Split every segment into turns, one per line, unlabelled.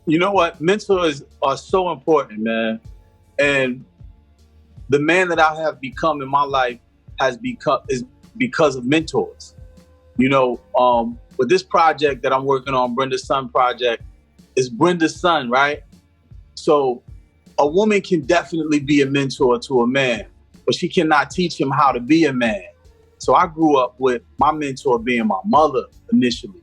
You know what? Mentors are so important, man. And the man that I have become in my life is because of mentors. You know, with this project that I'm working on, Brenda's Son Project, is Brenda's son, right? So a woman can definitely be a mentor to a man, but she cannot teach him how to be a man. So I grew up with my mentor being my mother initially.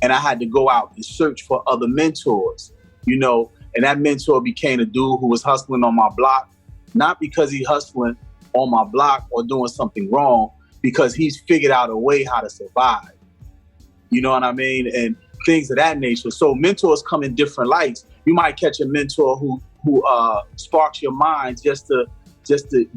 And I had to go out and search for other mentors, you know, and that mentor became a dude who was hustling on my block, not because he hustling on my block or doing something wrong, because he's figured out a way how to survive. You know what I mean? And things of that nature. So mentors come in different lights. You might catch a mentor who sparks your mind just to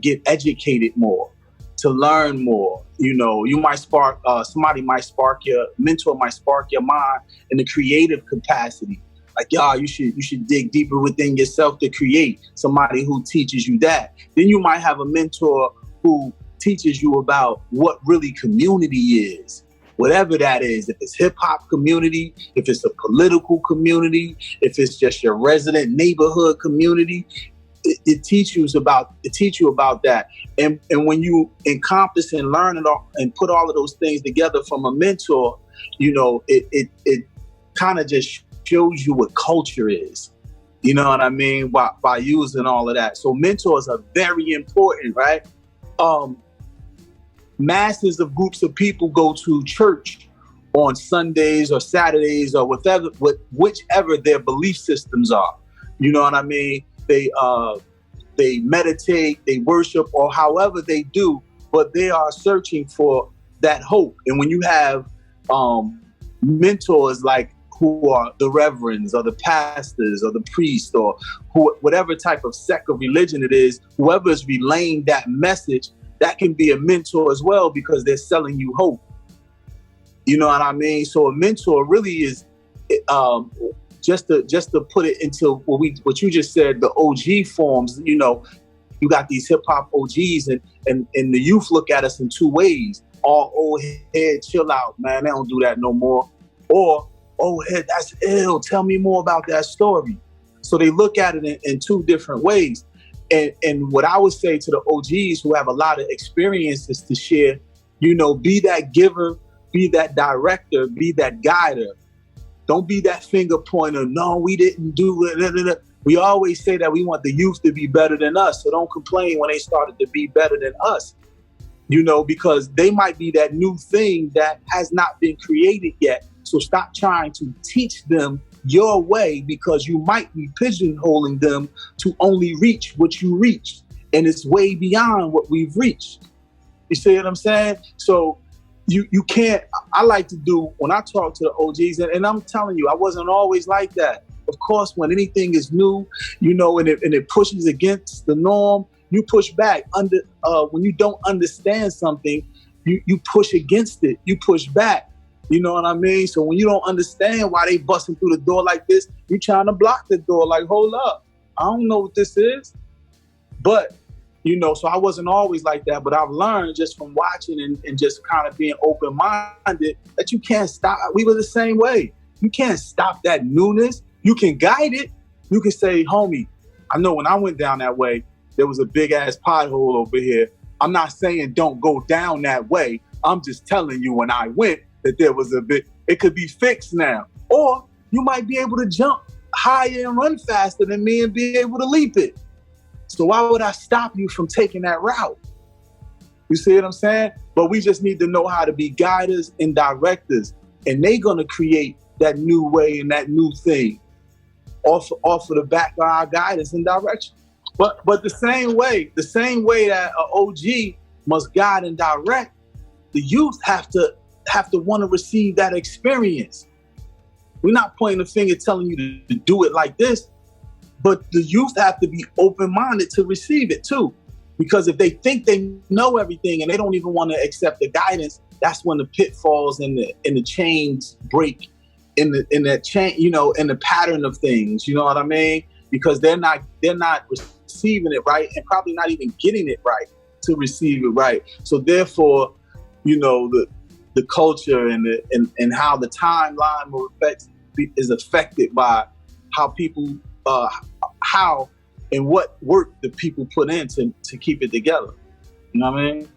get educated more, to learn more. You know, you might spark, mentor might spark your mind in the creative capacity. Like, you should dig deeper within yourself to create. Somebody who teaches you that. Then you might have a mentor who teaches you about what really community is. Whatever that is, if it's hip hop community, if it's a political community, if it's just your resident neighborhood community, it teaches you about that. And when you encompass and learn it all and put all of those things together from a mentor, you know, it kind of just shows you what culture is. You know what I mean? By using all of that. So mentors are very important, right? Masses of groups of people go to church on Sundays or Saturdays or whichever their belief systems are. You know what I mean? They meditate, they worship, or however they do, but they are searching for that hope. And when you have mentors like who are the reverends or the pastors or the priests or whatever type of sect of religion it is, whoever is relaying that message, that can be a mentor as well because they're selling you hope. You know what I mean? So a mentor really is, just to put it into what you just said, the OG forms. You know, you got these hip hop OGs, and the youth look at us in two ways. All old head, chill out, man. They don't do that no more. Or old head, that's ill. Tell me more about that story. So they look at it in two different ways. And what I would say to the OGs who have a lot of experiences to share, you know, be that giver, be that director, be that guider. Don't be that finger pointer. No, we didn't do it. We always say that we want the youth to be better than us. So don't complain when they started to be better than us, you know, because they might be that new thing that has not been created yet. So stop trying to teach them your way because you might be pigeonholing them to only reach what you reached. And it's way beyond what we've reached. You see what I'm saying? So you can't, I like to do, when I talk to the OGs, and I'm telling you, I wasn't always like that. Of course, when anything is new, you know, and it pushes against the norm, you push back. When you don't understand something, you push against it, you push back. You know what I mean? So when you don't understand why they busting through the door like this, you trying to block the door like, hold up, I don't know what this is. But, you know, so I wasn't always like that, but I've learned just from watching and just kind of being open-minded that you can't stop. We were the same way. You can't stop that newness. You can guide it. You can say, homie, I know when I went down that way, there was a big-ass pothole over here. I'm not saying don't go down that way. I'm just telling you when I went, that there was it could be fixed now. Or you might be able to jump higher and run faster than me and be able to leap it. So why would I stop you from taking that route? You see what I'm saying? But we just need to know how to be guiders and directors. And they're going to create that new way and that new thing off of the back of our guidance and direction. But the same way that an OG must guide and direct, the youth have to want to receive that experience. We're not pointing the finger telling you to do it like this, but the youth have to be open-minded to receive it too. Because if they think they know everything and they don't even want to accept the guidance, that's when the pitfalls and the chains break in that chain, you know, in the pattern of things. You know what I mean? Because they're not receiving it right and probably not even getting it right to receive it right. So therefore, you know, the culture and how the timeline is affected by how people, how and what work the people put in to keep it together. You know what I mean?